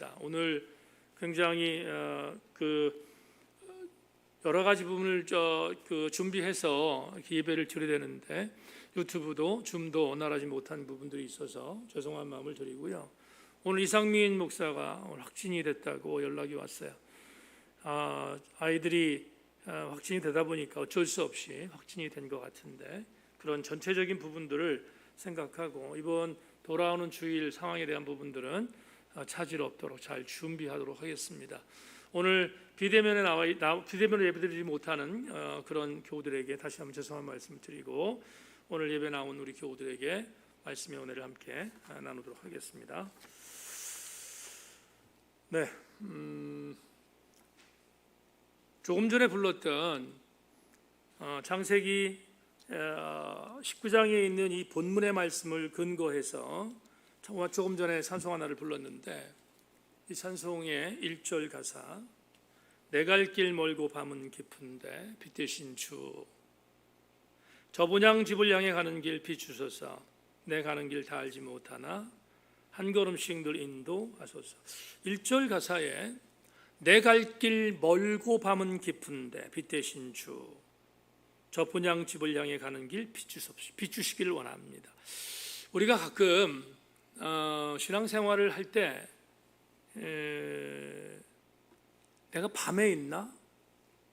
있습니다. 오늘 굉장히 여러 가지 부분을 준비해서 예배를 드려야 되는데 유튜브도 줌도 원활하지 못한 부분들이 있어서 죄송한 마음을 드리고요. 오늘 이상민 목사가 오늘 확진이 됐다고 연락이 왔어요. 아이들이 확진이 되다 보니까 어쩔 수 없이 확진이 된 것 같은데 그런 전체적인 부분들을 생각하고 이번 돌아오는 주일 상황에 대한 부분들은 차질 없도록 잘 준비하도록 하겠습니다. 오늘 비대면으로 예배드리지 못하는 그런 교우들에게 다시 한번 죄송한 말씀을 드리고 오늘 예배 나온 우리 교우들에게 말씀의 은혜를 함께 나누도록 하겠습니다. 네, 조금 전에 불렀던 창세기 19장에 있는 이 본문의 말씀을 근거해서 조금 전에 찬송 하나를 불렀는데 이 찬송의 1절 가사 내 갈 길 멀고 밤은 깊은데 빛 대신 주 저 본향 집을 향해 가는 길 비추소서 내 가는 길 다 알지 못하나 한 걸음씩 늘 인도하소서. 1절 가사에 내 갈 길 멀고 밤은 깊은데 빛 대신 주 저 본향 집을 향해 가는 길 비추시기를 원합니다. 우리가 가끔 신앙생활을 할 때 내가 밤에 있나?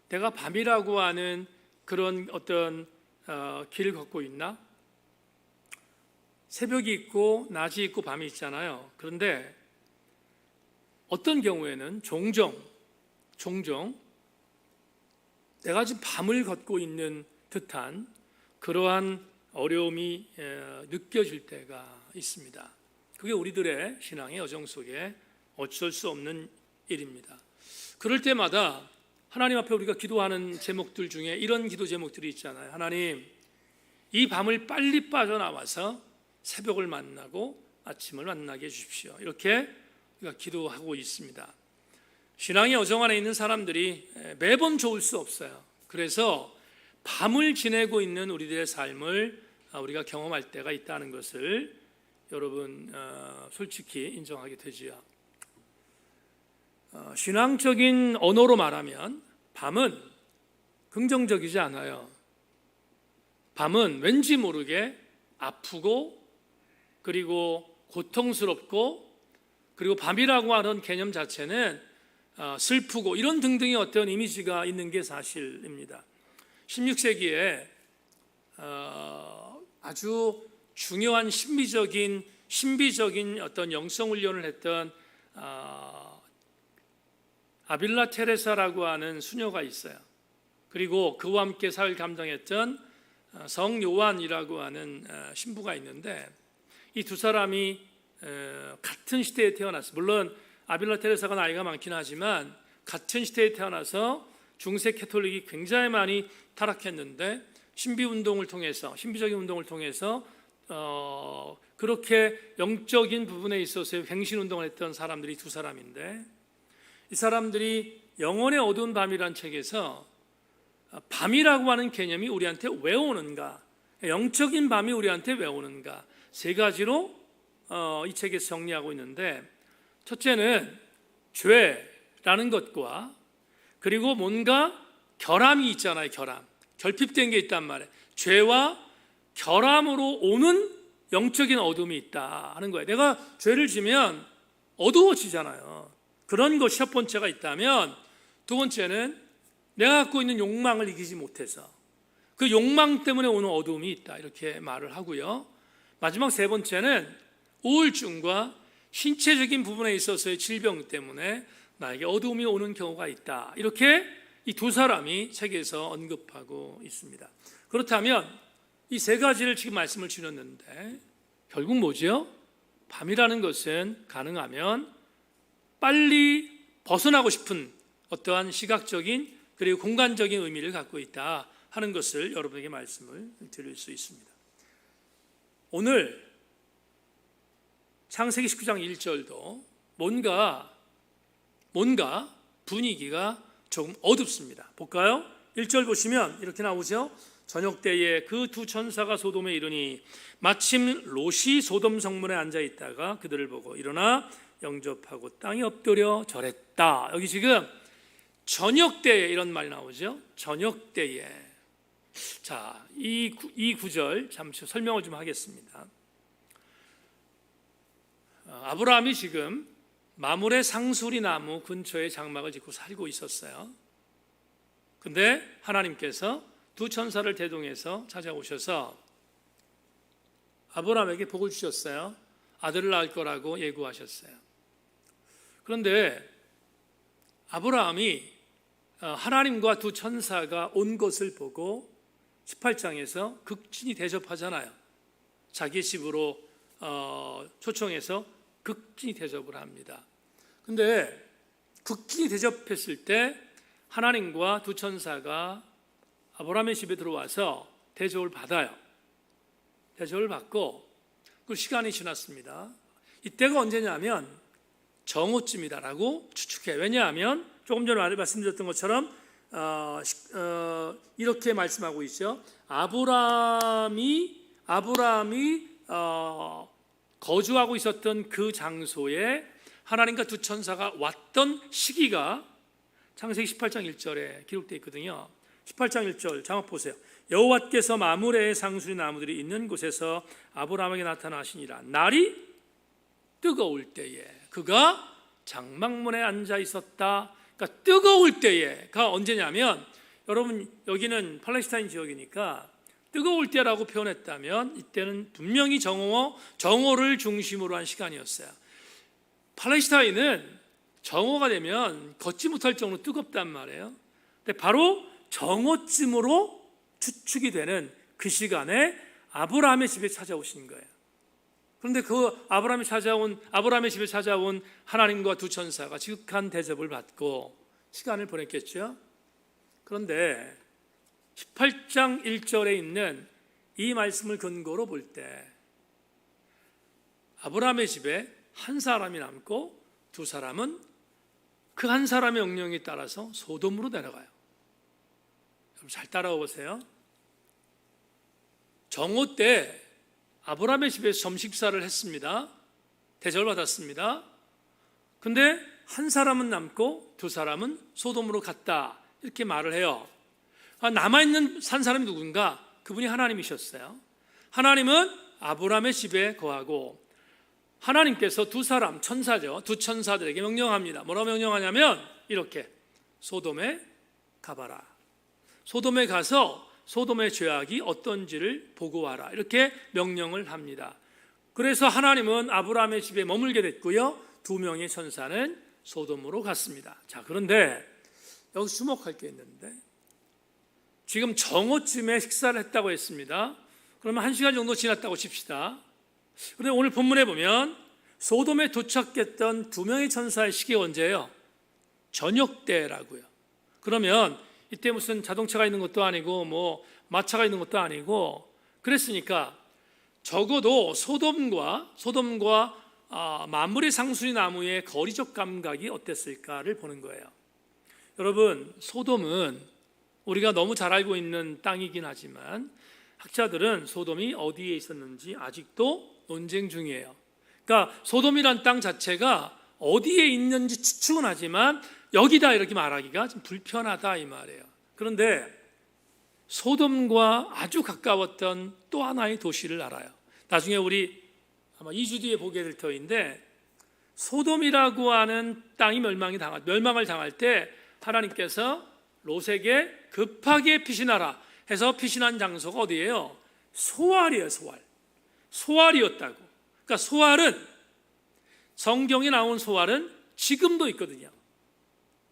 내가 밤이라고 하는 그런 어떤 길을 걷고 있나? 새벽이 있고 낮이 있고 밤이 있잖아요. 그런데 어떤 경우에는 종종 내가 지금 밤을 걷고 있는 듯한 그러한 어려움이 느껴질 때가 있습니다. 그게 우리들의 신앙의 여정 속에 어쩔 수 없는 일입니다. 그럴 때마다 하나님 앞에 우리가 기도하는 제목들 중에 이런 기도 제목들이 있잖아요. 하나님, 이 밤을 빨리 빠져나와서 새벽을 만나고 아침을 만나게 해주십시오. 이렇게 우리가 기도하고 있습니다. 신앙의 여정 안에 있는 사람들이 매번 좋을 수 없어요. 그래서 밤을 지내고 있는 우리들의 삶을 우리가 경험할 때가 있다는 것을 여러분 솔직히 인정하게 되지요. 신앙적인 언어로 말하면 밤은 긍정적이지 않아요. 밤은 왠지 모르게 아프고 그리고 고통스럽고 그리고 밤이라고 하는 개념 자체는 슬프고 이런 등등의 어떤 이미지가 있는 게 사실입니다. 16세기에 아주 중요한 신비적인 어떤 영성훈련을 했던 아빌라 테레사라고 하는 수녀가 있어요. 그리고 그와 함께 사역을 감당했던 성 요한이라고 하는 신부가 있는데 이 두 사람이 같은 시대에 태어났어요. 물론 아빌라 테레사가 나이가 많긴 하지만 같은 시대에 태어나서 중세 캐톨릭이 굉장히 많이 타락했는데 신비적인 운동을 통해서 그렇게 영적인 부분에 있어서 갱신 운동을 했던 사람들이 두 사람인데 이 사람들이 영혼의 어두운 밤이라는 책에서 밤이라고 하는 개념이 우리한테 왜 오는가, 영적인 밤이 우리한테 왜 오는가 세 가지로 이 책에서 정리하고 있는데 첫째는 죄라는 것과 그리고 뭔가 결함이 있잖아요. 결핍된 게 있단 말이에요. 죄와 결함으로 오는 영적인 어둠이 있다 하는 거예요. 내가 죄를 지면 어두워지잖아요. 그런 것이 첫 번째가 있다면 두 번째는 내가 갖고 있는 욕망을 이기지 못해서 그 욕망 때문에 오는 어두움이 있다 이렇게 말을 하고요. 마지막 세 번째는 우울증과 신체적인 부분에 있어서의 질병 때문에 나에게 어두움이 오는 경우가 있다 이렇게 이 두 사람이 책에서 언급하고 있습니다. 그렇다면 이 세 가지를 지금 말씀을 주셨는데 결국 뭐죠? 밤이라는 것은 가능하면 빨리 벗어나고 싶은 어떠한 시각적인 그리고 공간적인 의미를 갖고 있다 하는 것을 여러분에게 말씀을 드릴 수 있습니다. 오늘 창세기 19장 1절도 뭔가 분위기가 조금 어둡습니다. 볼까요? 1절 보시면 이렇게 나오죠. 저녁 때에 그 두 천사가 소돔에 이르니 마침 롯이 소돔 성문에 앉아 있다가 그들을 보고 일어나 영접하고 땅에 엎드려 절했다. 여기 지금 저녁 때에 이런 말이 나오죠. 저녁 때에. 자, 이 구절 잠시 설명을 좀 하겠습니다. 아브라함이 지금 마므레 상수리 나무 근처에 장막을 짓고 살고 있었어요. 근데 하나님께서 두 천사를 대동해서 찾아오셔서 아브라함에게 복을 주셨어요. 아들을 낳을 거라고 예고하셨어요. 그런데 아브라함이 하나님과 두 천사가 온 것을 보고 18장에서 극진히 대접하잖아요. 자기 집으로 초청해서 극진히 대접을 합니다. 근데 극진히 대접했을 때 하나님과 두 천사가 아브라함의 집에 들어와서 대접을 받아요. 대접을 받고 그 시간이 지났습니다. 이때가 언제냐면 정오쯤이다라고 추측해요. 왜냐하면 조금 전에 말씀드렸던 것처럼 이렇게 말씀하고 있죠. 아브라함이 거주하고 있었던 그 장소에 하나님과 두 천사가 왔던 시기가 창세기 18장 1절에 기록되어 있거든요. 18장 1절 자막 보세요. 여호와께서 마므레의 상수리 나무들이 있는 곳에서 아브라함에게 나타나시니라. 날이 뜨거울 때에 그가 장막문에 앉아 있었다. 그러니까 뜨거울 때에가 언제냐면, 여러분 여기는 팔레스타인 지역이니까 뜨거울 때라고 표현했다면 이때는 분명히 정오를 중심으로 한 시간이었어요. 팔레스타인은 정오가 되면 걷지 못할 정도로 뜨겁단 말이에요. 근데 바로 정오쯤으로 추측이 되는 그 시간에 아브라함의 집에 찾아오신 거예요. 그런데 그 아브라함의 집에 찾아온 하나님과 두 천사가 지극한 대접을 받고 시간을 보냈겠죠. 그런데 18장 1절에 있는 이 말씀을 근거로 볼 때 아브라함의 집에 한 사람이 남고 두 사람은 그 한 사람의 명령에 따라서 소돔으로 내려가요. 여러분 잘 따라와 보세요. 정오 때 아브라함의 집에서 점식사를 했습니다. 대접을 받았습니다. 근데 한 사람은 남고 두 사람은 소돔으로 갔다, 이렇게 말을 해요. 남아있는 한 사람이 누군가? 그분이 하나님이셨어요. 하나님은 아브라함의 집에 거하고 하나님께서 두 사람, 천사죠, 두 천사들에게 명령합니다. 뭐라고 명령하냐면 이렇게: 소돔에 가봐라. 소돔에 가서 소돔의 죄악이 어떤지를 보고 와라. 이렇게 명령을 합니다. 그래서 하나님은 아브라함의 집에 머물게 됐고요. 두 명의 천사는 소돔으로 갔습니다. 자, 그런데 여기 주목할 게 있는데, 지금 정오쯤에 식사를 했다고 했습니다. 그러면 1시간 정도 지났다고 칩시다. 그런데 오늘 본문에 보면 소돔에 도착했던 두 명의 천사의 시기가 언제예요? 저녁 때라고요. 그러면 이때 무슨 자동차가 있는 것도 아니고 뭐 마차가 있는 것도 아니고 그랬으니까 적어도 소돔과 마므레 상수리 나무의 거리적 감각이 어땠을까를 보는 거예요. 여러분, 소돔은 우리가 너무 잘 알고 있는 땅이긴 하지만 학자들은 소돔이 어디에 있었는지 아직도 논쟁 중이에요. 그러니까 소돔이란 땅 자체가 어디에 있는지 추측은 하지만 여기다 이렇게 말하기가 좀 불편하다 이 말이에요. 그런데 소돔과 아주 가까웠던 또 하나의 도시를 알아요. 나중에 우리 아마 2주 뒤에 보게 될 터인데, 소돔이라고 하는 땅이 멸망을 당할 때 하나님께서 롯에게 급하게 피신하라 해서 피신한 장소가 어디예요? 소알이에요. 소알이었다고. 그러니까 소알은, 성경에 나온 소알은 지금도 있거든요.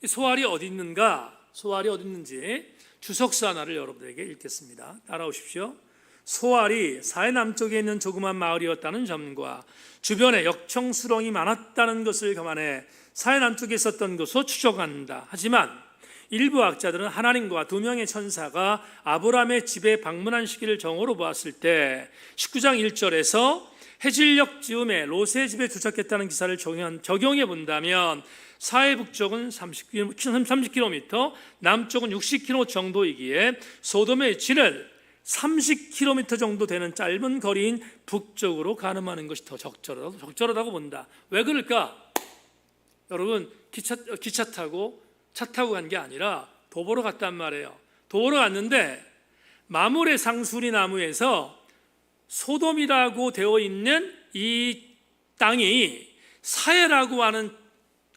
소알이 어디 있는지 주석서 하나를 여러분에게 읽겠습니다. 따라오십시오. 소알이 사해 남쪽에 있는 조그만 마을이었다는 점과 주변에 역청수렁이 많았다는 것을 감안해 사해 남쪽에 있었던 것으로 추정한다. 하지만 일부 학자들은 하나님과 두 명의 천사가 아브라함의 집에 방문한 시기를 정오로 보았을 때 19장 1절에서 해질녘 즈음에 롯의 집에 도착했다는 기사를 적용해 본다면 사해 북쪽은 30km, 남쪽은 60km 정도이기에 소돔의 위치를 30km 정도 되는 짧은 거리인 북쪽으로 가늠하는 것이 더 적절하다고 본다. 왜 그럴까? 여러분 기차 타고 차 타고 간 게 아니라 도보로 갔단 말이에요. 도보로 갔는데 마므레 상수리 나무에서 소돔이라고 되어 있는 이 땅이 사해라고 하는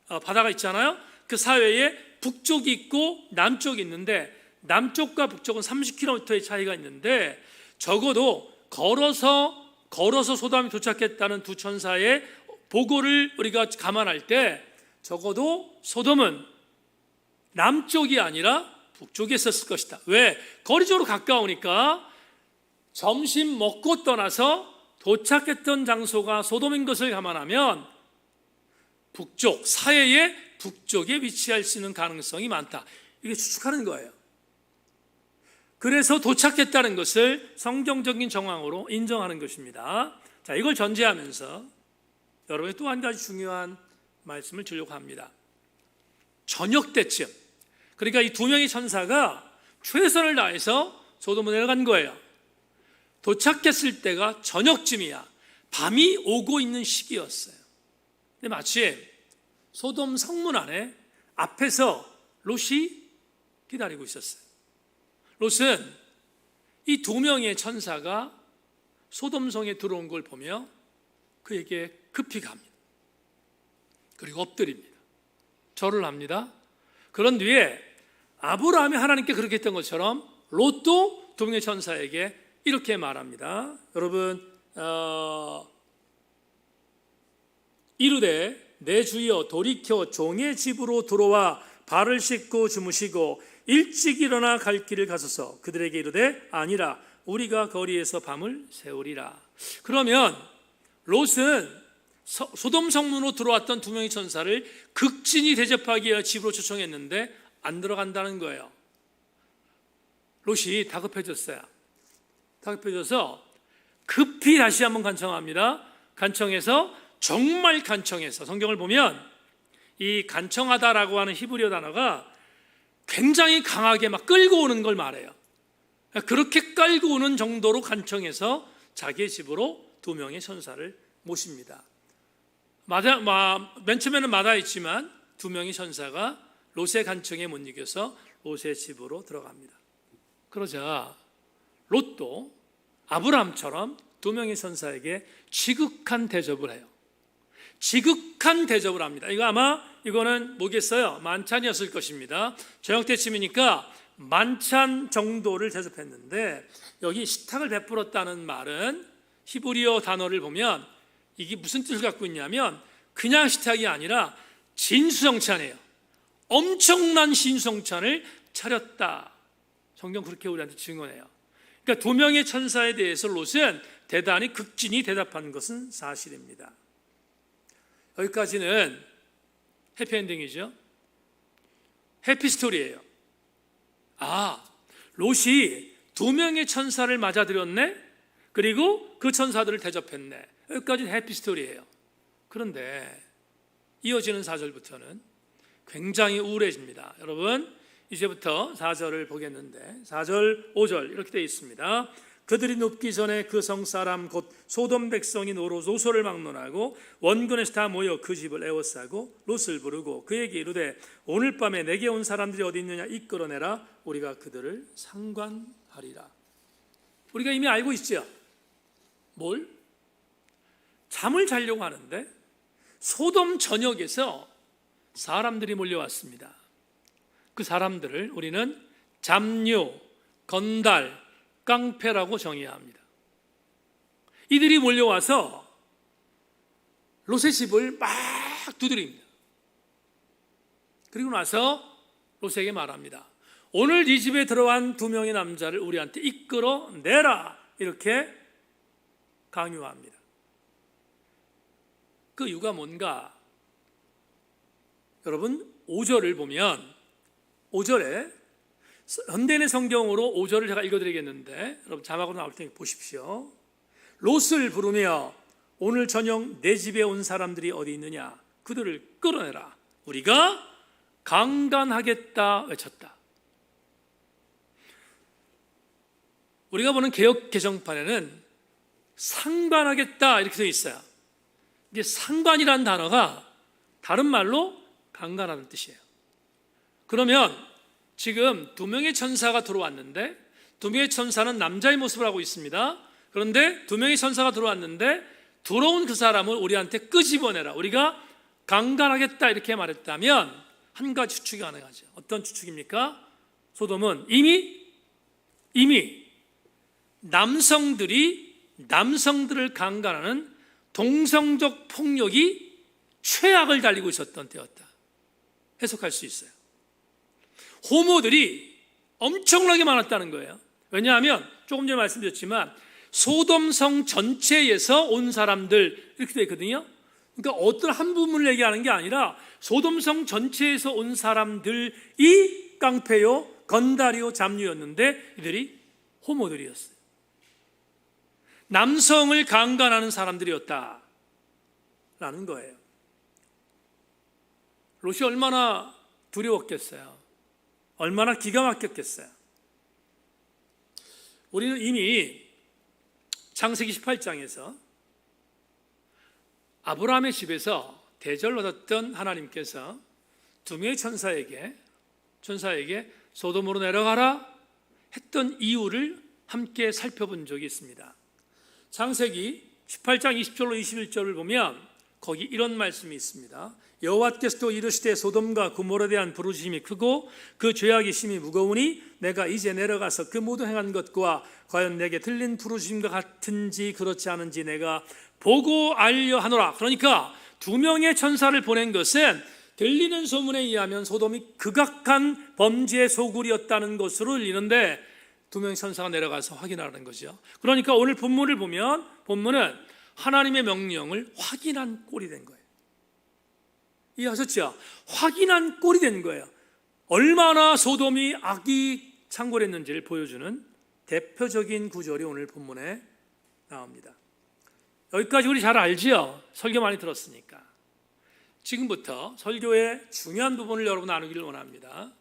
바다가 있잖아요. 그 사해에 북쪽이 있고 남쪽이 있는데 남쪽과 북쪽은 30km의 차이가 있는데 적어도 걸어서 소돔이 도착했다는 두 천사의 보고를 우리가 감안할 때 적어도 소돔은 남쪽이 아니라 북쪽에 있었을 것이다. 왜? 거리적으로 가까우니까 점심 먹고 떠나서 도착했던 장소가 소돔인 것을 감안하면 북쪽, 사해의 북쪽에 위치할 수 있는 가능성이 많다. 이게 추측하는 거예요. 그래서 도착했다는 것을 성경적인 정황으로 인정하는 것입니다. 자, 이걸 전제하면서 여러분이 또 한 가지 중요한 말씀을 주려고 합니다. 저녁 때쯤, 그러니까 이 두 명의 천사가 최선을 다해서 소돔으로 내려간 거예요. 도착했을 때가 저녁쯤이야. 밤이 오고 있는 시기였어요. 근데 마침 소돔 성문 안에 앞에서 롯이 기다리고 있었어요. 롯은 이 두 명의 천사가 소돔성에 들어온 걸 보며 그에게 급히 갑니다. 그리고 엎드립니다. 절을 합니다. 그런 뒤에 아브라함이 하나님께 그렇게 했던 것처럼 롯도 두 명의 천사에게 이렇게 말합니다. 여러분, 이르되 내 주여 돌이켜 종의 집으로 들어와 발을 씻고 주무시고 일찍 일어나 갈 길을 가소서. 그들에게 이르되 아니라 우리가 거리에서 밤을 새우리라. 그러면 롯은 소돔 성문으로 들어왔던 두 명의 천사를 극진히 대접하기 위해 집으로 초청했는데 안 들어간다는 거예요. 롯이 다급해졌어요. 다급해져서 급히 다시 한번 간청합니다. 간청해서 정말 간청해서 성경을 보면 이 간청하다라고 하는 히브리어 단어가 굉장히 강하게 막 끌고 오는 걸 말해요. 그렇게 끌고 오는 정도로 간청해서 자기의 집으로 두 명의 천사를 모십니다. 맨 처음에는 마다했지만 두 명의 천사가 롯의 간청에 못 이겨서 롯의 집으로 들어갑니다. 그러자 롯도 아브라함처럼 두 명의 천사에게 지극한 대접을 해요. 지극한 대접을 합니다. 이거는 뭐겠어요? 만찬이었을 것입니다. 저녁 때쯤이니까 만찬 정도를 대접했는데 여기 식탁을 베풀었다는 말은 히브리어 단어를 보면 이게 무슨 뜻을 갖고 있냐면 그냥 식탁이 아니라 진수성찬이에요. 엄청난 진수성찬을 차렸다. 성경 그렇게 우리한테 증언해요. 그러니까 두 명의 천사에 대해서 롯은 대단히 극진히 대답한 것은 사실입니다. 여기까지는 해피엔딩이죠. 해피스토리예요. 롯이 두 명의 천사를 맞아들였네. 그리고 그 천사들을 대접했네. 여기까지는 해피스토리예요. 그런데 이어지는 4절부터는 굉장히 우울해집니다. 여러분, 이제부터 4절을 보겠는데 4절, 5절 이렇게 되어 있습니다. 그들이 눕기 전에 그 성사람 곧 소돔 백성이 노소를 막론하고 원군에서 다 모여 그 집을 에워싸고 롯을 부르고 그에게 이르되 오늘 밤에 내게 온 사람들이 어디 있느냐 이끌어내라. 우리가 그들을 상관하리라. 우리가 이미 알고 있죠. 뭘? 잠을 자려고 하는데 소돔 전역에서 사람들이 몰려왔습니다. 그 사람들을 우리는 잡류, 건달, 깡패라고 정의해야 합니다. 이들이 몰려와서 롯의 집을 막 두드립니다. 그리고 나서 롯에게 말합니다. 오늘 네 집에 들어간 두 명의 남자를 우리한테 이끌어내라. 이렇게 강요합니다. 그 이유가 뭔가? 여러분 5절을 보면 5절에 현대인의 성경으로 5절을 제가 읽어드리겠는데 여러분 자막으로 나올 테니까 보십시오. 롯을 부르며 오늘 저녁 내 집에 온 사람들이 어디 있느냐 그들을 끌어내라. 우리가 강간하겠다 외쳤다. 우리가 보는 개역 개정판에는 상관하겠다 이렇게 되어 있어요. 이게 상관이라는 단어가 다른 말로 강간하는 뜻이에요. 그러면 지금 두 명의 천사가 들어왔는데 두 명의 천사는 남자의 모습을 하고 있습니다. 그런데 두 명의 천사가 들어왔는데 들어온 그 사람을 우리한테 끄집어내라, 우리가 강간하겠다 이렇게 말했다면 한 가지 추측이 가능하죠. 어떤 추측입니까? 소돔은 이미 남성들을 강간하는 동성적 폭력이 최악을 달리고 있었던 때였다, 해석할 수 있어요. 호모들이 엄청나게 많았다는 거예요. 왜냐하면 조금 전에 말씀드렸지만 소돔성 전체에서 온 사람들 이렇게 되어 있거든요. 그러니까 어떤 한 부분을 얘기하는 게 아니라 소돔성 전체에서 온 사람들이 깡패요, 건달이요, 잡류였는데 이들이 호모들이었어요. 남성을 강간하는 사람들이었다라는 거예요. 롯이 얼마나 두려웠겠어요. 얼마나 기가 막혔겠어요. 우리는 이미 창세기 18장에서 아브라함의 집에서 대접을 받았던 하나님께서 두 명의 천사에게 소돔으로 내려가라 했던 이유를 함께 살펴본 적이 있습니다. 창세기 18장 20절로 21절을 보면 거기 이런 말씀이 있습니다. 여호와께서도 이르시되 소돔과 고모라에 대한 부르짖음이 크고 그 죄악이 심히 무거우니 내가 이제 내려가서 그 모두 행한 것과 과연 내게 들린 부르짖음과 같은지 그렇지 않은지 내가 보고 알려 하노라. 그러니까 두 명의 천사를 보낸 것은 들리는 소문에 의하면 소돔이 극악한 범죄의 소굴이었다는 것으로 들리는데 두 명의 천사가 내려가서 확인하라는 거죠. 그러니까 오늘 본문을 보면 본문은 하나님의 명령을 확인한 꼴이 된 거예요. 이해하셨죠? 확인한 꼴이 된 거예요. 얼마나 소돔이 악이 창궐했는지를 보여주는 대표적인 구절이 오늘 본문에 나옵니다. 여기까지 우리 잘 알지요? 설교 많이 들었으니까. 지금부터 설교의 중요한 부분을 여러분 나누기를 원합니다.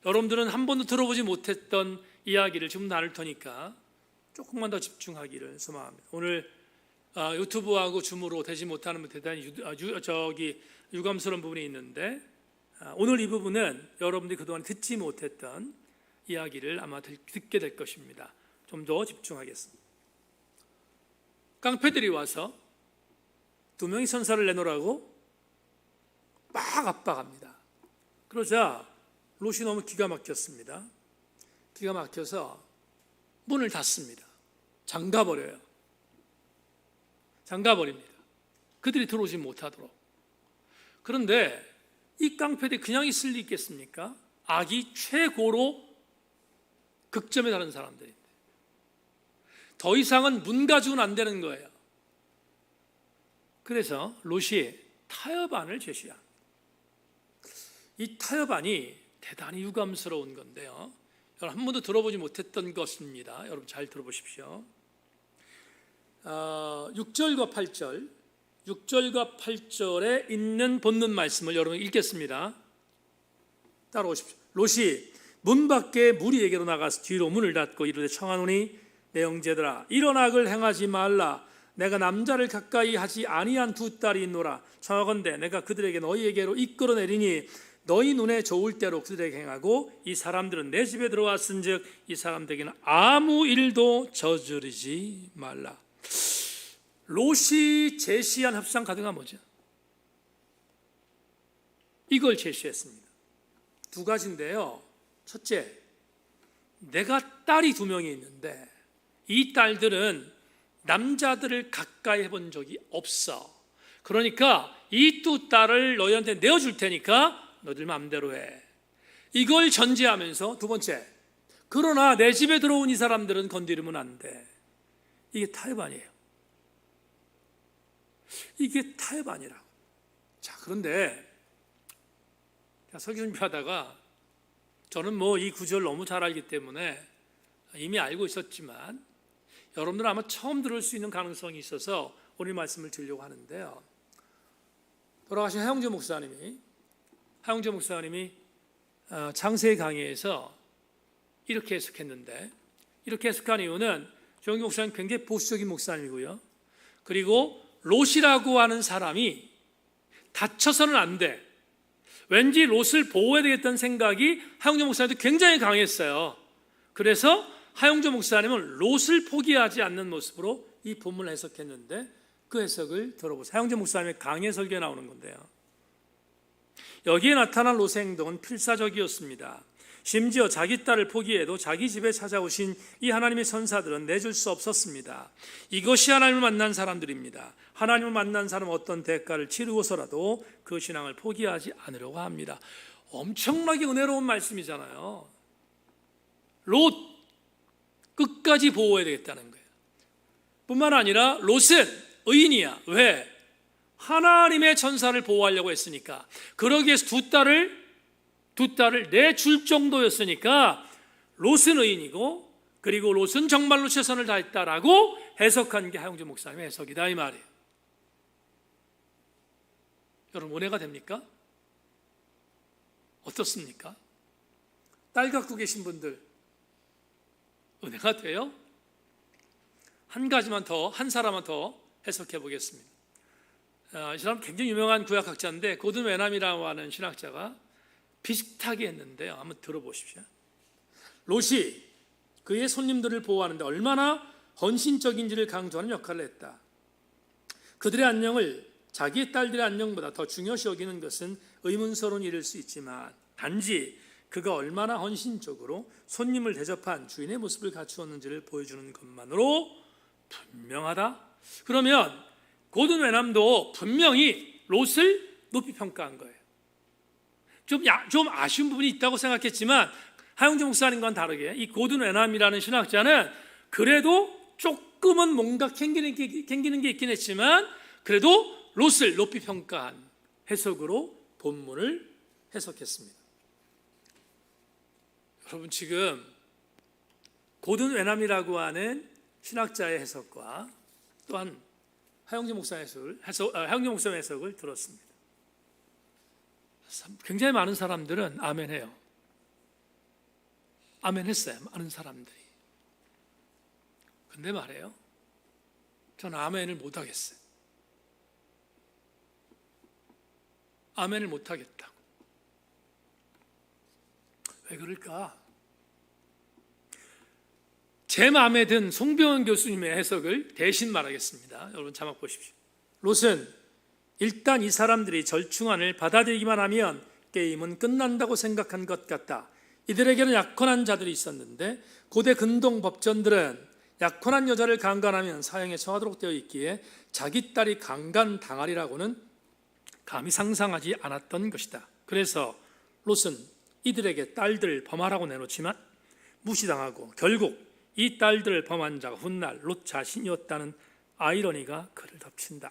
여러분들은 한 번도 들어보지 못했던 이야기를 지금 나눌 테니까 조금만 더 집중하기를 소망합니다. 오늘 유튜브하고 줌으로 되지 못하는 대단히 유감스러운 부분이 있는데 오늘 이 부분은 여러분들이 그동안 듣지 못했던 이야기를 아마 듣게 될 것입니다. 좀 더 집중하겠습니다. 깡패들이 와서 두 명의 천사를 내놓으라고 막 압박합니다. 그러자 롯이 너무 기가 막혔습니다. 기가 막혀서 문을 닫습니다. 잠가버립니다. 그들이 들어오지 못하도록. 그런데 이 깡패들이 그냥 있을 리 있겠습니까? 악이 최고로 극점에 다른 사람들인데 더 이상은 문 가지고는 안 되는 거예요. 그래서 롯이 타협안을 제시합니다. 이 타협안이 대단히 유감스러운 건데요, 여러분 한 번도 들어보지 못했던 것입니다. 여러분 잘 들어보십시오. 6절과 8절에 있는 본문 말씀을 여러분 읽겠습니다. 따라오십시오. 롯이 문 밖에 무리에게로 나가서 뒤로 문을 닫고 이르되 청하노니 내 형제들아 이런 악을 행하지 말라. 내가 남자를 가까이 하지 아니한 두 딸이 있노라. 청하건대 내가 그들에게 너희에게로 이끌어내리니 너희 눈에 좋을 대로 그들에게 행하고 이 사람들은 내 집에 들어왔은즉 이 사람들에게는 아무 일도 저지르지 말라. 롯이 제시한 협상 카드가 뭐죠? 이걸 제시했습니다. 두 가지인데요. 첫째, 내가 딸이 두 명이 있는데 이 딸들은 남자들을 가까이 해본 적이 없어. 그러니까 이 두 딸을 너희한테 내어줄 테니까 너희들 마음대로 해. 이걸 전제하면서 두 번째, 그러나 내 집에 들어온 이 사람들은 건드리면 안 돼. 이게 타협안이에요. 이게 타협안이라고. 자, 그런데 설교 준비하다가 저는 이 구절 너무 잘 알기 때문에 이미 알고 있었지만 여러분들은 아마 처음 들을 수 있는 가능성이 있어서 오늘 말씀을 드리려고 하는데요. 돌아가신 하영재 목사님이 창세기 강의에서 이렇게 해석했는데, 이렇게 해석한 이유는 조영기 목사님 굉장히 보수적인 목사님이고요. 그리고 롯이라고 하는 사람이 다쳐서는 안 돼. 왠지 롯을 보호해야 되겠다는 생각이 하용조 목사님도 굉장히 강했어요. 그래서 하용조 목사님은 롯을 포기하지 않는 모습으로 이 본문을 해석했는데, 그 해석을 들어보세요. 하용조 목사님의 강의 설교에 나오는 건데요. 여기에 나타난 롯의 행동은 필사적이었습니다. 심지어 자기 딸을 포기해도 자기 집에 찾아오신 이 하나님의 선사들은 내줄 수 없었습니다. 이것이 하나님을 만난 사람들입니다. 하나님을 만난 사람은 어떤 대가를 치르고서라도 그 신앙을 포기하지 않으려고 합니다. 엄청나게 은혜로운 말씀이잖아요. 롯 끝까지 보호해야 되겠다는 거예요. 뿐만 아니라 롯은 의인이야. 왜? 하나님의 천사를 보호하려고 했으니까. 그러기 위해서 두 딸을 내줄 정도였으니까 롯은 의인이고, 그리고 롯은 정말로 최선을 다했다라고 해석한 게 하용조 목사님의 해석이다, 이 말이에요. 여러분, 은혜가 됩니까? 어떻습니까? 딸 갖고 계신 분들 은혜가 돼요? 한 사람만 더 해석해 보겠습니다. 이 사람 굉장히 유명한 구약학자인데 고든 웨남이라고 하는 신학자가 비슷하게 했는데요. 한번 들어보십시오. 롯이 그의 손님들을 보호하는데 얼마나 헌신적인지를 강조하는 역할을 했다. 그들의 안녕을 자기의 딸들의 안녕보다 더 중요시 여기는 것은 의문스러운 일일 수 있지만, 단지 그가 얼마나 헌신적으로 손님을 대접한 주인의 모습을 갖추었는지를 보여주는 것만으로 분명하다. 그러면 고든 웨남도 분명히 롯을 높이 평가한 거예요. 좀 아쉬운 부분이 있다고 생각했지만 하용조 목사님과는 다르게 이 고든 웨남이라는 신학자는 그래도 조금은 뭔가 캥기는 게 있긴 했지만 그래도 롯을 높이 평가한 해석으로 본문을 해석했습니다. 여러분, 지금 고든 웨남이라고 하는 신학자의 해석과 또한 하용조 목사의 해석을 들었습니다. 굉장히 많은 사람들은 아멘해요. 아멘했어요. 많은 사람들이. 근데 말이에요, 저는 아멘을 못하겠어요. 아멘을 못하겠다고. 왜 그럴까? 제 마음에 든 송병헌 교수님의 해석을 대신 말하겠습니다. 여러분, 자막 보십시오. 롯은 일단 이 사람들이 절충안을 받아들이기만 하면 게임은 끝난다고 생각한 것 같다. 이들에게는 약혼한 자들이 있었는데 고대 근동 법전들은 약혼한 여자를 강간하면 사형에 처하도록 되어 있기에 자기 딸이 강간당하리라고는 감히 상상하지 않았던 것이다. 그래서 롯은 이들에게 딸들을 범하라고 내놓지만 무시당하고 결국 이 딸들을 범한 자가 훗날 롯 자신이었다는 아이러니가 그를 덮친다.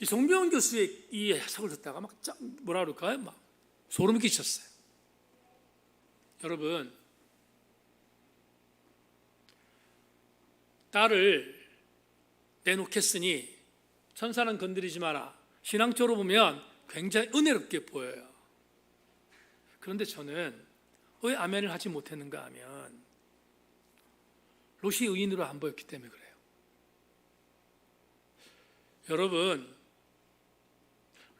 이 송병헌 교수의 이 해석을 듣다가 막 뭐라 그럴까요? 막 소름이 끼쳤어요. 여러분, 딸을 내놓겠으니 천사는 건드리지 마라. 신앙적으로 보면 굉장히 은혜롭게 보여요. 그런데 저는 왜 아멘을 하지 못했는가 하면 롯이 의인으로 안 보였기 때문에 그래요. 여러분,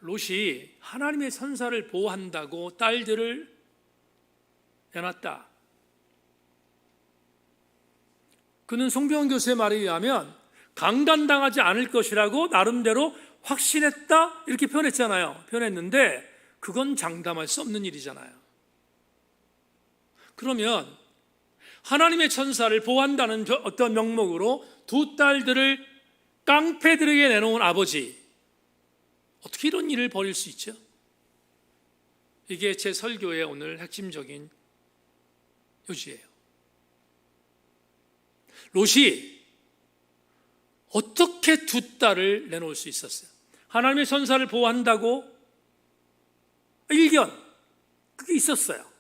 롯이 하나님의 선사를 보호한다고 딸들을 내놨다. 그는 송병헌 교수의 말에 의하면 강간당하지 않을 것이라고 나름대로 확신했다 이렇게 표현했는데 그건 장담할 수 없는 일이잖아요. 그러면 하나님의 천사를 보호한다는 어떤 명목으로 두 딸들을 깡패들에게 내놓은 아버지, 어떻게 이런 일을 벌일 수 있죠? 이게 제 설교의 오늘 핵심적인 요지예요. 롯이 어떻게 두 딸을 내놓을 수 있었어요? 하나님의 천사를 보호한다고 일견 그게 있었어요.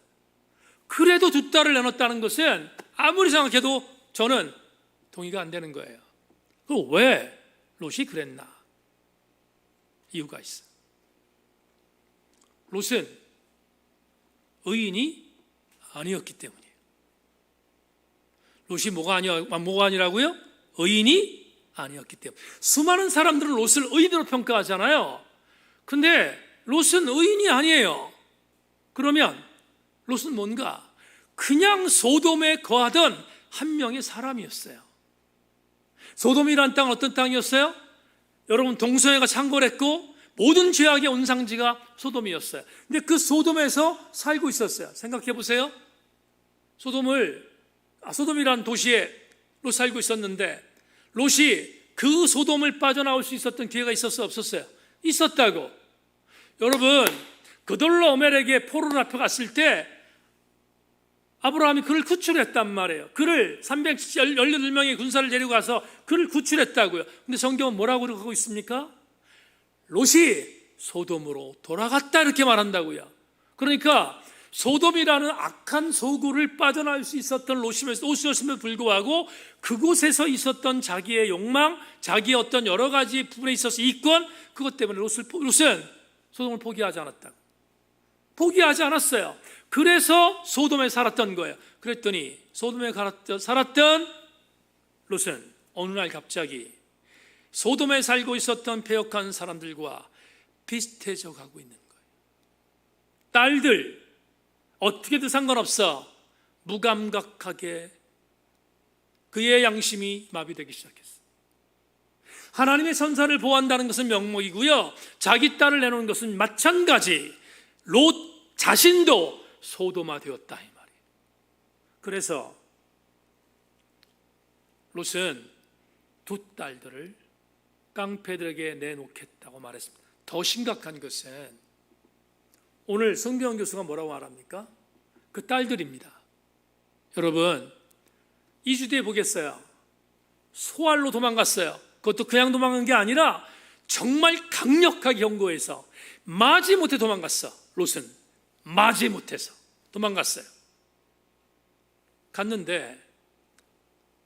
그래도 두 딸을 내놓았다는 것은 아무리 생각해도 저는 동의가 안 되는 거예요. 그럼 왜 롯이 그랬나? 이유가 있어요. 롯은 의인이 아니었기 때문이에요. 롯이 뭐가 아니라고요? 의인이 아니었기 때문에. 수많은 사람들은 롯을 의인으로 평가하잖아요. 근데 롯은 의인이 아니에요. 그러면 롯은 뭔가 그냥 소돔에 거하던 한 명의 사람이었어요. 소돔이란 땅은 어떤 땅이었어요? 여러분, 동성애가 창궐했고 모든 죄악의 온상지가 소돔이었어요. 근데 그 소돔에서 살고 있었어요. 생각해 보세요. 소돔이란 도시에 롯 살고 있었는데, 롯이 그 소돔을 빠져나올 수 있었던 기회가 있었어요, 없었어요? 있었다고. 여러분, 그돌라오멜에게 포로를 앞에 갔을 때 아브라함이 그를 구출했단 말이에요. 그를 318명의 군사를 데리고 가서 그를 구출했다고요. 근데 성경은 뭐라고 하고 있습니까? 롯이 소돔으로 돌아갔다 이렇게 말한다고요. 그러니까 소돔이라는 악한 소굴을 빠져나올 수 있었던 롯이었음에도 불구하고 그곳에서 있었던 자기의 욕망, 자기의 어떤 여러 가지 부분에 있어서 이권, 그것 때문에 롯은 소돔을 포기하지 않았다고. 포기하지 않았어요. 그래서 소돔에 살았던 거예요. 그랬더니 소돔에 살았던 롯은 어느 날 갑자기 소돔에 살고 있었던 패역한 사람들과 비슷해져 가고 있는 거예요. 딸들 어떻게든 상관없어 무감각하게 그의 양심이 마비되기 시작했어요. 하나님의 선사를 보호한다는 것은 명목이고요, 자기 딸을 내놓은 것은 마찬가지. 롯 자신도 소돔화 되었다 이 말이에요. 그래서 롯은 두 딸들을 깡패들에게 내놓겠다고 말했습니다. 더 심각한 것은 오늘 성경 교수가 뭐라고 말합니까? 그 딸들입니다. 여러분, 2주 뒤에 보겠어요. 소알로 도망갔어요. 그것도 그냥 도망간 게 아니라 정말 강력하게 경고해서 마지못해 도망갔어. 롯은 마지못해서 도망갔어요. 갔는데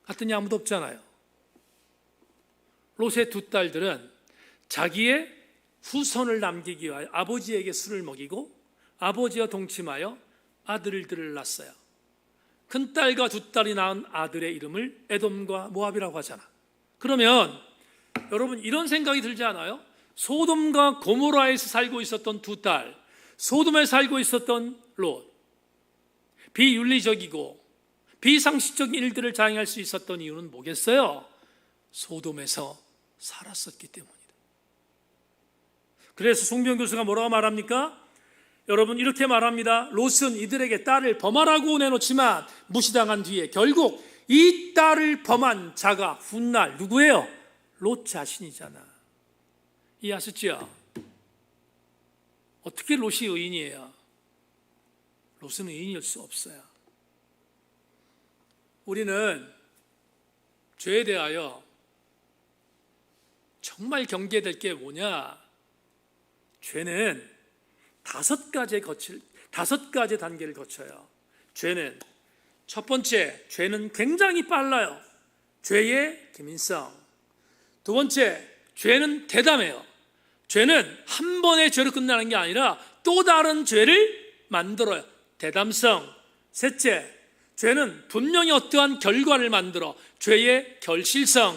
갔더니 아무도 없잖아요. 롯의 두 딸들은 자기의 후손을 남기기 위하여 아버지에게 술을 먹이고 아버지와 동침하여 아들들을 낳았어요. 큰딸과 두 딸이 낳은 아들의 이름을 에돔과 모압이라고 하잖아. 그러면 여러분, 이런 생각이 들지 않아요? 소돔과 고모라에서 살고 있었던 두 딸, 소돔에 살고 있었던 롯, 비윤리적이고 비상식적인 일들을 자행할 수 있었던 이유는 뭐겠어요? 소돔에서 살았었기 때문이다. 그래서 송병 교수가 뭐라고 말합니까? 여러분, 이렇게 말합니다. 롯은 이들에게 딸을 범하라고 내놓지만 무시당한 뒤에 결국 이 딸을 범한 자가 훗날 누구예요? 롯 자신이잖아. 이해하셨죠? 어떻게 롯이 의인이에요? 롯은 의인일 수 없어요. 우리는 죄에 대하여 정말 경계될 게 뭐냐? 죄는 다섯 가지 단계를 거쳐요. 죄는 첫 번째, 죄는 굉장히 빨라요. 죄의 기민성. 두 번째, 죄는 대담해요. 죄는 한 번의 죄로 끝나는 게 아니라 또 다른 죄를 만들어요. 대담성. 셋째, 죄는 분명히 어떠한 결과를 만들어. 죄의 결실성.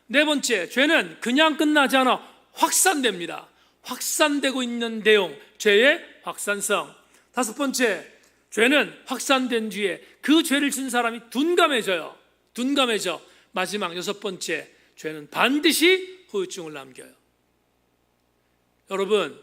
네 번째, 죄는 그냥 끝나지 않아 확산됩니다. 확산되고 있는 내용, 죄의 확산성. 다섯 번째, 죄는 확산된 뒤에 그 죄를 진 사람이 둔감해져요. 마지막 여섯 번째, 죄는 반드시 후유증을 남겨요. 여러분,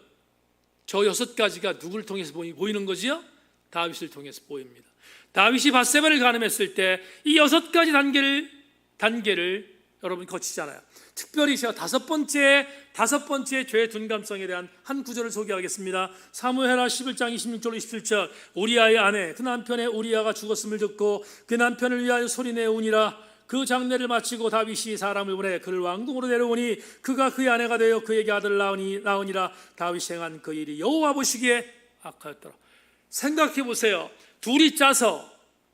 저 여섯 가지가 누구를 통해서 보이는 거지요? 다윗을 통해서 보입니다. 다윗이 밧세바를 간음했을 때 이 여섯 가지 단계를 여러분 거치잖아요. 특별히 제가 다섯 번째 죄의 둔감성에 대한 한 구절을 소개하겠습니다. 사무엘하 11장 26절 27절. 우리아의 아내 그 남편의 우리아가 죽었음을 듣고 그 남편을 위하여 소리내우니라. 그 장례를 마치고 다윗이 사람을 보내 그를 왕궁으로 데려오니 그가 그의 아내가 되어 그에게 아들을 낳으니라. 다윗이 행한 그 일이 여호와 보시기에 악하였더라. 생각해 보세요. 둘이 짜서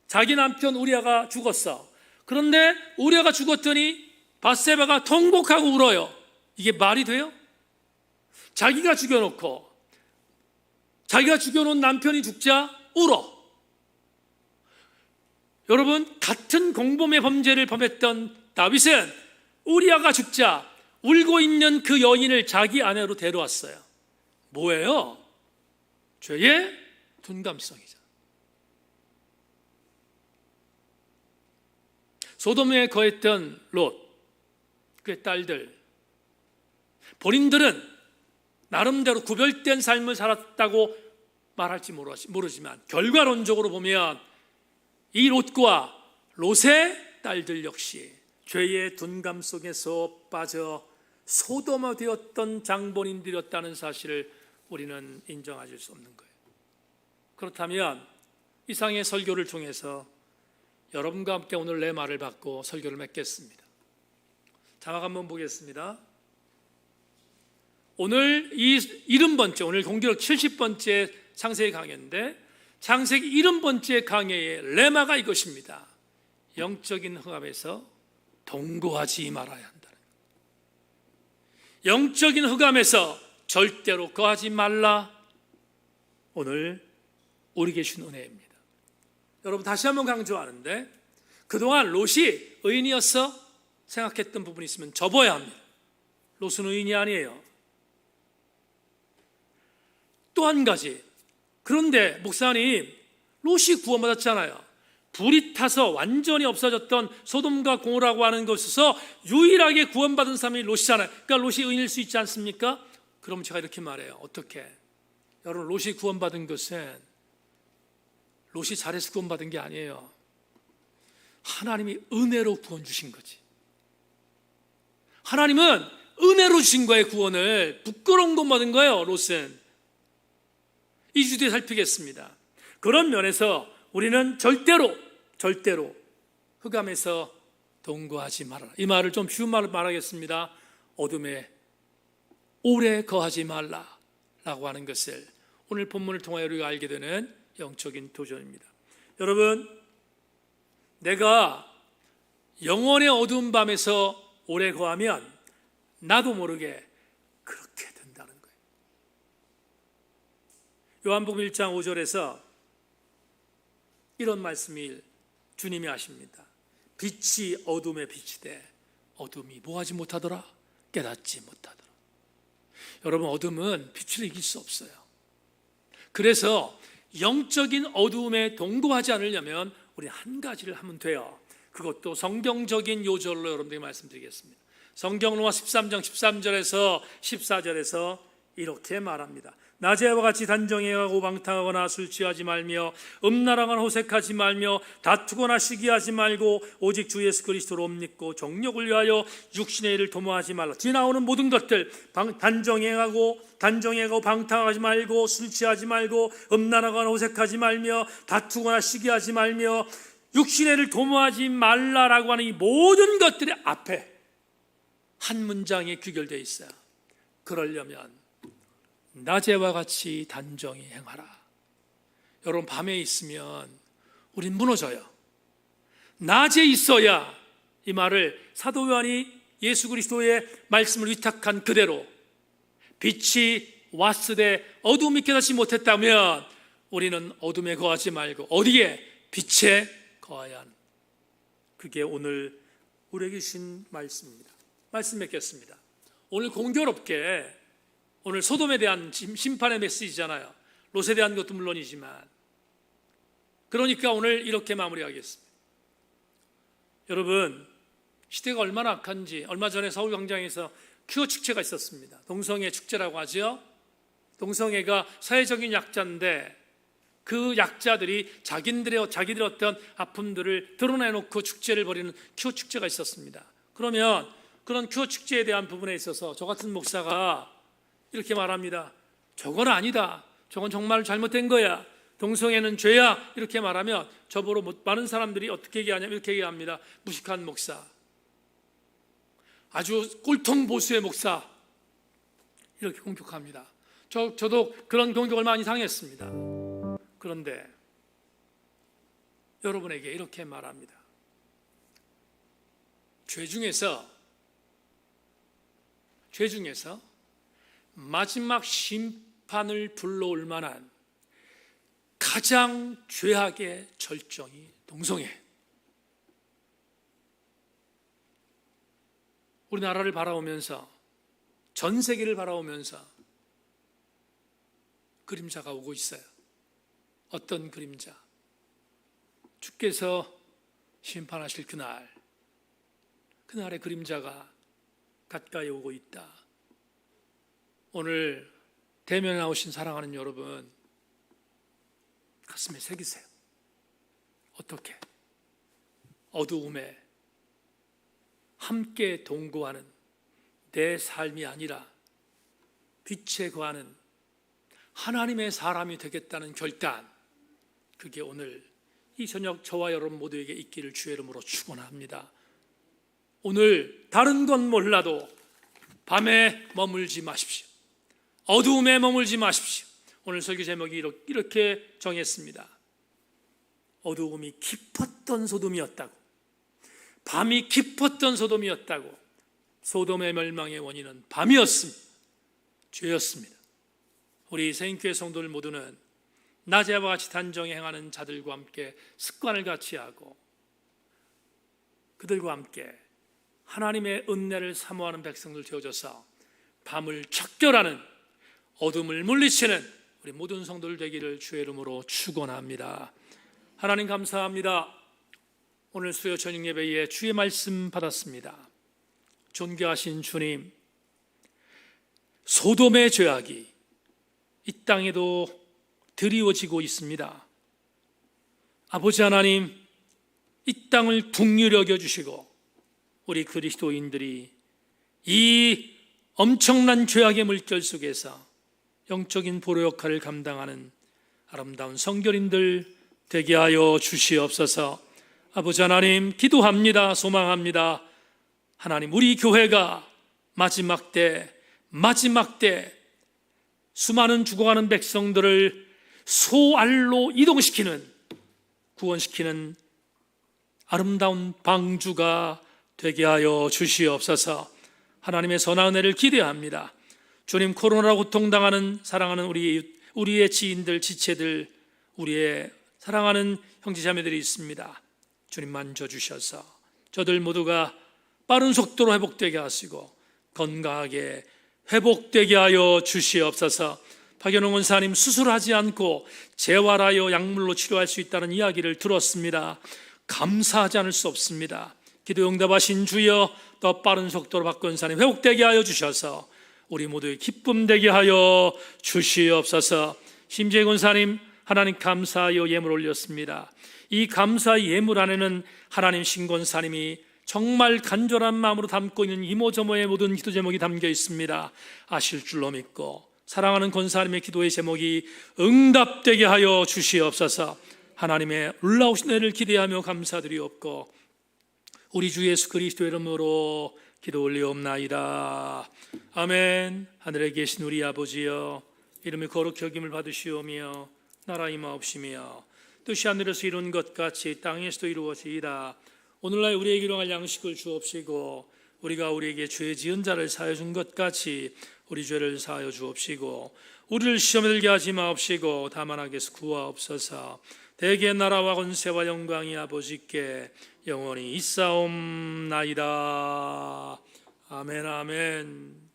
자기 남편 우리아가 죽었어. 그런데 우리아가 죽었더니 밧세바가 통곡하고 울어요. 이게 말이 돼요? 자기가 죽여놓은 남편이 죽자 울어. 여러분, 같은 공범의 범죄를 범했던 다윗은 우리아가 죽자 울고 있는 그 여인을 자기 아내로 데려왔어요. 뭐예요? 죄의 둔감성이죠. 소돔에 거했던 롯, 그의 딸들, 본인들은 나름대로 구별된 삶을 살았다고 말할지 모르지만 결과론적으로 보면 이 롯과 롯의 딸들 역시 죄의 둔감 속에서 빠져 소돔화되었던 장본인들이었다는 사실을 우리는 인정하실 수 없는 거예요. 그렇다면 이상의 설교를 통해서 여러분과 함께 오늘 내 말을 받고 설교를 맺겠습니다. 자막 한번 보겠습니다. 오늘 이 70번째, 오늘 공교롭 70번째 창세기 강해인데 창세기 70번째 강해의 레마가 이것입니다. 영적인 흑암에서 동거하지 말아야 한다는 거예요. 영적인 흑암에서 절대로 거하지 말라. 오늘 우리에게 주신 은혜입니다. 여러분 다시 한번 강조하는데 그동안 롯이 의인이었어 생각했던 부분이 있으면 접어야 합니다. 롯은 의인이 아니에요. 또 한 가지, 그런데 목사님 롯이 구원받았잖아요. 불이 타서 완전히 없어졌던 소돔과 고모라고 하는 것에서 유일하게 구원받은 사람이 롯이잖아요. 그러니까 롯이 의인일 수 있지 않습니까? 그럼 제가 이렇게 말해요. 어떻게? 여러분 롯이 구원받은 것은 롯이 잘해서 구원받은 게 아니에요. 하나님이 은혜로 구원 주신 거지. 하나님은 은혜로 주신 거예요. 구원을 부끄러운 것 받은 거예요. 롯은. 이 주제에 살피겠습니다. 그런 면에서 우리는 절대로 흑암에서 동거하지 말아라. 이 말을 좀 쉬운 말로 말하겠습니다. 어둠에 오래 거하지 말라라고 하는 것을 오늘 본문을 통하여 우리가 알게 되는 영적인 도전입니다. 여러분, 내가 영원의 어두운 밤에서 오래 거하면 나도 모르게 그렇게 된다는 거예요. 요한복음 1장 5절에서 이런 말씀을 주님이 하십니다. 빛이 어둠에 비치되 어둠이 뭐하지 못하더라? 깨닫지 못하더라. 여러분, 어둠은 빛을 이길 수 없어요. 그래서 영적인 어두움에 동거하지 않으려면 우리 한 가지를 하면 돼요. 그것도 성경적인 요절로 여러분들에게 말씀드리겠습니다. 성경 로마 13장 13절에서 14절에서 이렇게 말합니다. 낮에와 같이 단정해가고 방탕하거나 술 취하지 말며 음란하거나 호색하지 말며 다투거나 시기하지 말고 오직 주 예수 그리스도로 믿고 정욕을 위하여 육신의 일을 도모하지 말라. 뒤에 나오는 모든 것들 단정해가고 방탕하지 말고 술 취하지 말고 음란하거나 호색하지 말며 다투거나 시기하지 말며 육신의 일을 도모하지 말라라고 하는 이 모든 것들의 앞에 한 문장이 귀결되어 있어요. 그러려면 낮에와 같이 단정히 행하라. 여러분, 밤에 있으면 우린 무너져요. 낮에 있어야 이 말을 사도 요한이 예수 그리스도의 말씀을 위탁한 그대로 빛이 왔으되 어둠이 깨닫지 못했다면 우리는 어둠에 거하지 말고 어디에? 빛에 거하야 하는, 그게 오늘 우리에게 주신 말씀입니다. 말씀 맺겠습니다. 오늘 공교롭게 오늘 소돔에 대한 심판의 메시지잖아요. 롯에 대한 것도 물론이지만, 그러니까 오늘 이렇게 마무리하겠습니다. 여러분, 시대가 얼마나 악한지 얼마 전에 서울광장에서 큐어 축제가 있었습니다. 동성애 축제라고 하죠. 동성애가 사회적인 약자인데 그 약자들이 자기들의 어떤 아픔들을 드러내놓고 축제를 벌이는 큐어 축제가 있었습니다. 그러면 그런 큐어 축제에 대한 부분에 있어서 저 같은 목사가 이렇게 말합니다. 저건 아니다. 저건 정말 잘못된 거야. 동성애는 죄야. 이렇게 말하면 저보러 많은 사람들이 어떻게 얘기하냐면 이렇게 얘기합니다. 무식한 목사, 아주 꼴통 보수의 목사, 이렇게 공격합니다. 저도 그런 공격을 많이 당했습니다. 그런데 여러분에게 이렇게 말합니다. 죄 중에서 마지막 심판을 불러올 만한 가장 죄악의 절정이 동성애. 우리나라를 바라보면서, 전 세계를 바라보면서 그림자가 오고 있어요. 어떤 그림자? 주께서 심판하실 그날의 그림자가 가까이 오고 있다. 오늘 대면에 나오신 사랑하는 여러분, 가슴에 새기세요. 어떻게? 어두움에 함께 동거하는 내 삶이 아니라 빛에 거하는 하나님의 사람이 되겠다는 결단, 그게 오늘 이 저녁 저와 여러분 모두에게 있기를 주의 이름으로 축원합니다. 오늘 다른 건 몰라도 밤에 머물지 마십시오. 어두움에 머물지 마십시오. 오늘 설교 제목이 이렇게 정했습니다. 어두움이 깊었던 소돔이었다고, 밤이 깊었던 소돔이었다고. 소돔의 멸망의 원인은 밤이었습니다. 죄였습니다. 우리 새인교회 성도들 모두는 낮에와 같이 단정히 행하는 자들과 함께 습관을 같이 하고 그들과 함께 하나님의 은혜를 사모하는 백성들 되어져서 밤을 척결하는, 어둠을 물리치는 우리 모든 성도들 되기를 주의 이름으로 축원합니다. 하나님 감사합니다. 오늘 수요 저녁 예배에 주의 말씀 받았습니다. 존귀하신 주님, 소돔의 죄악이 이 땅에도 드리워지고 있습니다. 아버지 하나님, 이 땅을 긍휼히 여겨주시고 우리 그리스도인들이 이 엄청난 죄악의 물결 속에서 영적인 보로 역할을 감당하는 아름다운 성결인들 되게 하여 주시옵소서. 아버지 하나님, 기도합니다. 소망합니다. 하나님, 우리 교회가 마지막 때 수많은 죽어가는 백성들을 소알로 이동시키는, 구원시키는 아름다운 방주가 되게 하여 주시옵소서. 하나님의 선한 은혜를 기대합니다. 주님, 코로나로 고통당하는 사랑하는 우리의 지인들, 지체들, 우리의 사랑하는 형제자매들이 있습니다. 주님 만져주셔서 저들 모두가 빠른 속도로 회복되게 하시고 건강하게 회복되게 하여 주시옵소서. 박연홍 원사님 수술하지 않고 재활하여 약물로 치료할 수 있다는 이야기를 들었습니다. 감사하지 않을 수 없습니다. 기도 응답하신 주여, 더 빠른 속도로 박 권사님 회복되게 하여 주셔서 우리 모두의 기쁨 되게 하여 주시옵소서. 심재희 권사님, 하나님 감사하여 예물 올렸습니다. 이 감사 예물 안에는 하나님 신권사님이 정말 간절한 마음으로 담고 있는 이모저모의 모든 기도 제목이 담겨 있습니다. 아실 줄로 믿고 사랑하는 권사님의 기도의 제목이 응답되게 하여 주시옵소서. 하나님의 놀라우신 은혜를 기대하며 감사드리옵고 우리 주 예수 그리스도의 이름으로 기도 올리옵나이다. 아멘. 하늘에 계신 우리 아버지여, 이름이 거룩히 여김을 받으시오며 나라 임하옵시며 뜻이 하늘에서 이룬 것 같이 땅에서도 이루어지이다. 오늘날 우리에게 일용할 양식을 주옵시고 우리가 우리에게 죄 지은 자를 사하여 준 것 같이 우리 죄를 사하여 주옵시고 우리를 시험에 들게 하지 마옵시고 다만 악에서 구하옵소서. 대개 나라와 권세와 영광이 아버지께 영원히 있사옵나이다. 아멘 아멘.